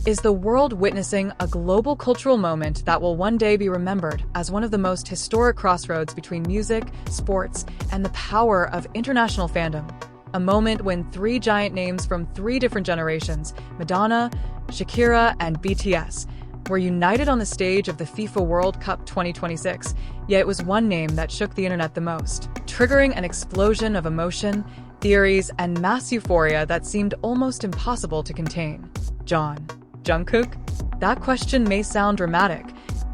Is the world witnessing a global cultural moment that will one day be remembered as one of the most historic crossroads between music, sports, and the power of international fandom? A moment when three giant names from three different generations, Madonna, Shakira, and BTS, were united on the stage of the FIFA World Cup 2026, yet it was one name that shook the internet the most, triggering an explosion of emotion, theories, and mass euphoria that seemed almost impossible to contain. Jungkook? That question may sound dramatic,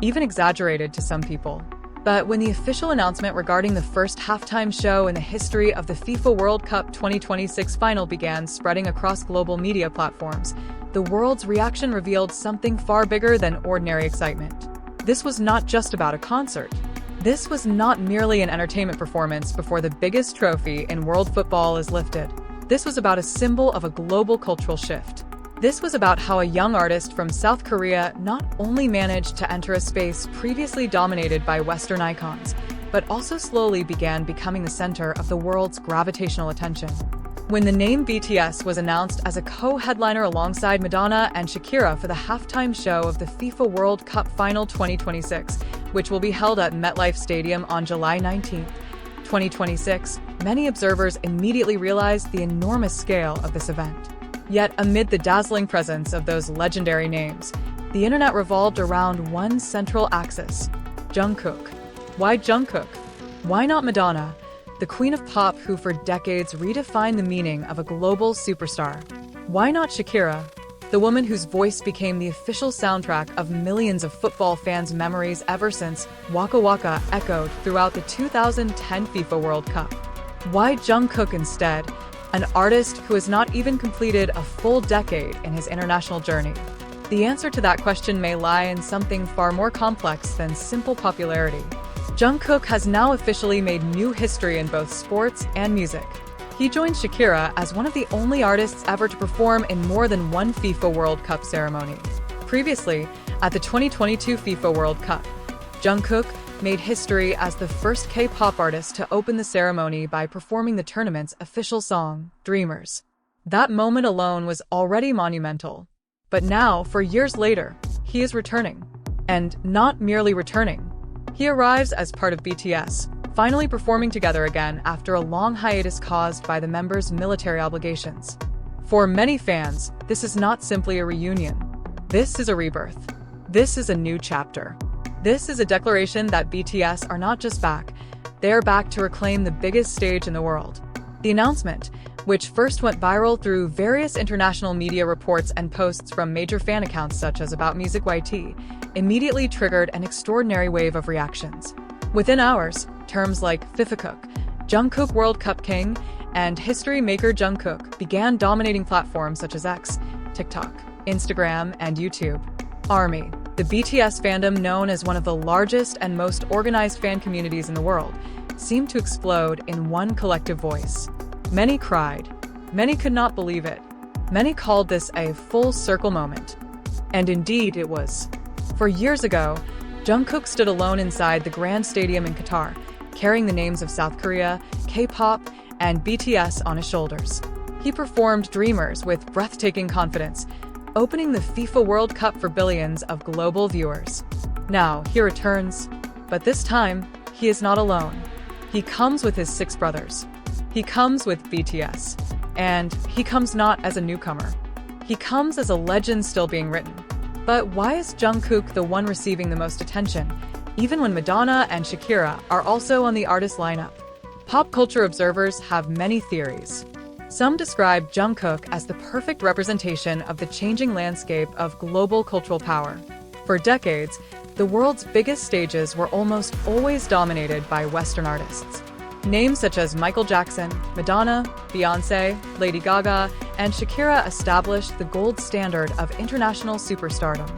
even exaggerated to some people. But when the official announcement regarding the first halftime show in the history of the FIFA World Cup 2026 final began spreading across global media platforms, the world's reaction revealed something far bigger than ordinary excitement. This was not just about a concert. This was not merely an entertainment performance before the biggest trophy in world football is lifted. This was about a symbol of a global cultural shift. This was about how a young artist from South Korea not only managed to enter a space previously dominated by Western icons, but also slowly began becoming the center of the world's gravitational attention. When the name BTS was announced as a co-headliner alongside Madonna and Shakira for the halftime show of the FIFA World Cup Final 2026, which will be held at MetLife Stadium on July 19, 2026, many observers immediately realized the enormous scale of this event. Yet, amid the dazzling presence of those legendary names, the internet revolved around one central axis: Jungkook. Why Jungkook? Why not Madonna, the queen of pop who for decades redefined the meaning of a global superstar? Why not Shakira, the woman whose voice became the official soundtrack of millions of football fans' memories ever since Waka Waka echoed throughout the 2010 FIFA World Cup? Why Jungkook instead? An artist who has not even completed a full decade in his international journey? The answer to that question may lie in something far more complex than simple popularity. Jungkook has now officially made new history in both sports and music. He joined Shakira as one of the only artists ever to perform in more than one FIFA World Cup ceremony. Previously, at the 2022 FIFA World Cup, Jungkook made history as the first K-pop artist to open the ceremony by performing the tournament's official song, Dreamers. That moment alone was already monumental. But now, for years later, he is returning. And not merely returning. He arrives as part of BTS, finally performing together again after a long hiatus caused by the members' military obligations. For many fans, this is not simply a reunion. This is a rebirth. This is a new chapter. This is a declaration that BTS are not just back, they are back to reclaim the biggest stage in the world. The announcement, which first went viral through various international media reports and posts from major fan accounts such as About Music YT, immediately triggered an extraordinary wave of reactions. Within hours, terms like FIFA Cook, Jungkook World Cup King, and History Maker Jungkook began dominating platforms such as X, TikTok, Instagram, and YouTube. ARMY, the BTS fandom known as one of the largest and most organized fan communities in the world, seemed to explode in one collective voice. Many cried. Many could not believe it. Many called this a full circle moment. And indeed it was. For years ago, Jungkook stood alone inside the Grand Stadium in Qatar, carrying the names of South Korea, K-pop, and BTS on his shoulders. He performed Dreamers with breathtaking confidence, opening the FIFA World Cup for billions of global viewers. Now, he returns, but this time, he is not alone. He comes with his 6 brothers. He comes with BTS. And he comes not as a newcomer. He comes as a legend still being written. But why is Jungkook the one receiving the most attention, even when Madonna and Shakira are also on the artist lineup? Pop culture observers have many theories. Some describe Jungkook as the perfect representation of the changing landscape of global cultural power. For decades, the world's biggest stages were almost always dominated by Western artists. Names such as Michael Jackson, Madonna, Beyoncé, Lady Gaga, and Shakira established the gold standard of international superstardom.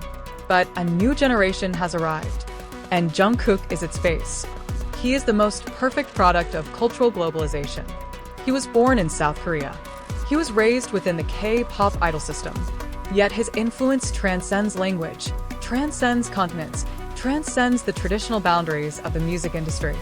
But a new generation has arrived, and Jungkook is its face. He is the most perfect product of cultural globalization. He was born in South Korea. He was raised within the K-pop idol system. Yet his influence transcends language, transcends continents, transcends the traditional boundaries of the music industry.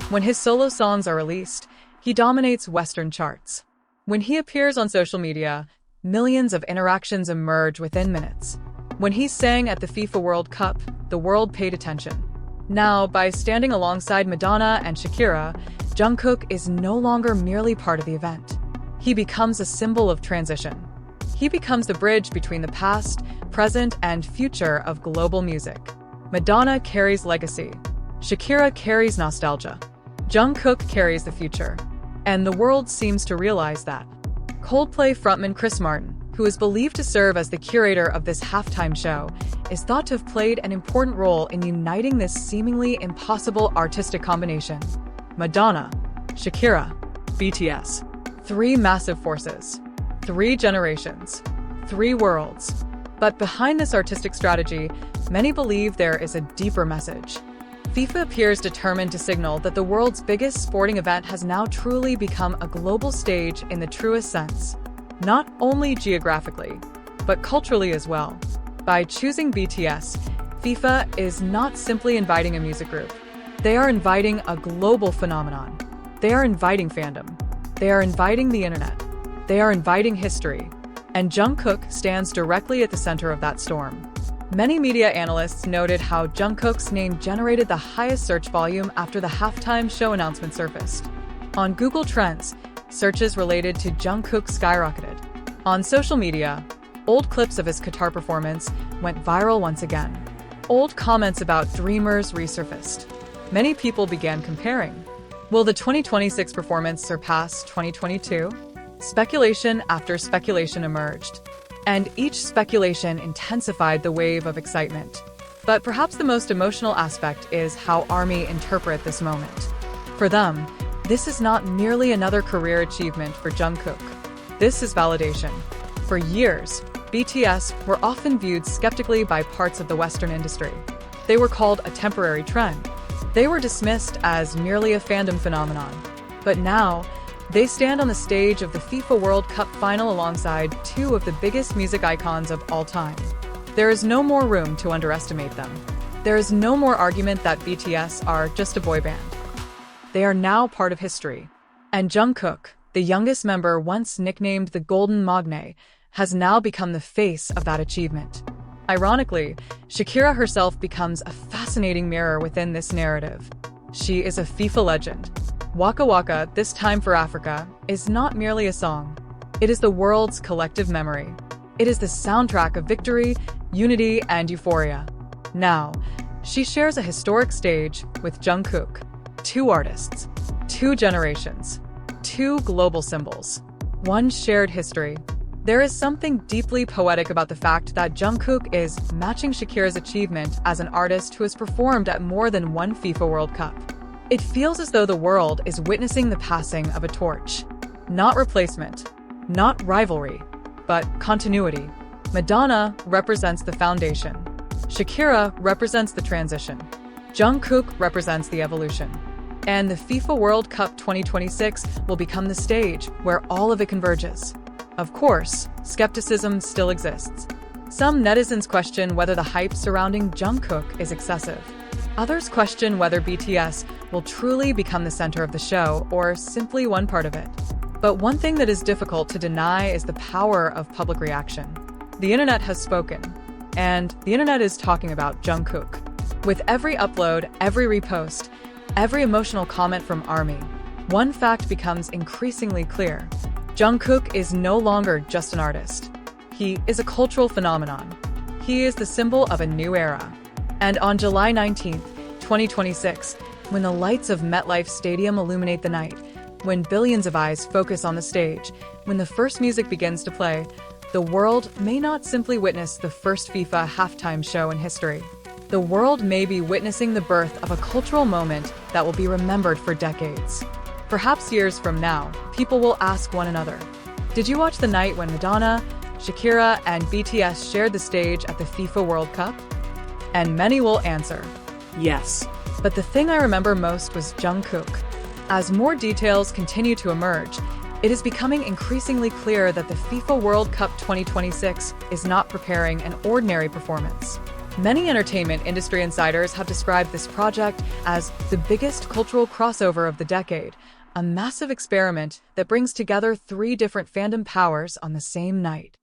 When his solo songs are released, he dominates Western charts. When he appears on social media, millions of interactions emerge within minutes. When he sang at the FIFA World Cup, the world paid attention. Now, by standing alongside Madonna and Shakira, Jungkook is no longer merely part of the event. He becomes a symbol of transition. He becomes the bridge between the past, present, and future of global music. Madonna carries legacy. Shakira carries nostalgia. Jungkook carries the future. And the world seems to realize that. Coldplay frontman Chris Martin, who is believed to serve as the curator of this halftime show, is thought to have played an important role in uniting this seemingly impossible artistic combination. Madonna, Shakira, BTS. Three massive forces. 3 generations. 3 worlds. But behind this artistic strategy, many believe there is a deeper message. FIFA appears determined to signal that the world's biggest sporting event has now truly become a global stage in the truest sense. Not only geographically, but culturally as well. By choosing BTS, FIFA is not simply inviting a music group. They are inviting a global phenomenon. They are inviting fandom. They are inviting the internet. They are inviting history. And Jungkook stands directly at the center of that storm. Many media analysts noted how Jungkook's name generated the highest search volume after the halftime show announcement surfaced. On Google Trends, searches related to Jungkook skyrocketed. On social media, old clips of his Qatar performance went viral once again. Old comments about Dreamers resurfaced. Many people began comparing. Will the 2026 performance surpass 2022? Speculation after speculation emerged, and each speculation intensified the wave of excitement. But perhaps the most emotional aspect is how ARMY interpret this moment. For them, this is not merely another career achievement for Jungkook. This is validation. For years, BTS were often viewed skeptically by parts of the Western industry. They were called a temporary trend. They were dismissed as merely a fandom phenomenon. But now, they stand on the stage of the FIFA World Cup final alongside 2 of the biggest music icons of all time. There is no more room to underestimate them. There is no more argument that BTS are just a boy band. They are now part of history. And Jungkook, the youngest member once nicknamed the Golden Magne, has now become the face of that achievement. Ironically, Shakira herself becomes a fascinating mirror within this narrative. She is a FIFA legend. Waka Waka, This Time for Africa, is not merely a song. It is the world's collective memory. It is the soundtrack of victory, unity, and euphoria. Now, she shares a historic stage with Jungkook. 2 artists, 2 generations, 2 global symbols, 1 shared history. There is something deeply poetic about the fact that Jungkook is matching Shakira's achievement as an artist who has performed at more than 1 FIFA World Cup. It feels as though the world is witnessing the passing of a torch. Not replacement, not rivalry, but continuity. Madonna represents the foundation. Shakira represents the transition. Jungkook represents the evolution. And the FIFA World Cup 2026 will become the stage where all of it converges. Of course, skepticism still exists. Some netizens question whether the hype surrounding Jungkook is excessive. Others question whether BTS will truly become the center of the show or simply one part of it. But one thing that is difficult to deny is the power of public reaction. The internet has spoken, and the internet is talking about Jungkook. With every upload, every repost, every emotional comment from ARMY, one fact becomes increasingly clear. Jungkook is no longer just an artist. He is a cultural phenomenon. He is the symbol of a new era. And on July 19th, 2026, when the lights of MetLife Stadium illuminate the night, when billions of eyes focus on the stage, when the first music begins to play, the world may not simply witness the first FIFA halftime show in history. The world may be witnessing the birth of a cultural moment that will be remembered for decades. Perhaps years from now, people will ask one another, did you watch the night when Madonna, Shakira, and BTS shared the stage at the FIFA World Cup? And many will answer, yes. But the thing I remember most was Jungkook. As more details continue to emerge, it is becoming increasingly clear that the FIFA World Cup 2026 is not preparing an ordinary performance. Many entertainment industry insiders have described this project as the biggest cultural crossover of the decade, a massive experiment that brings together 3 different fandom powers on the same night.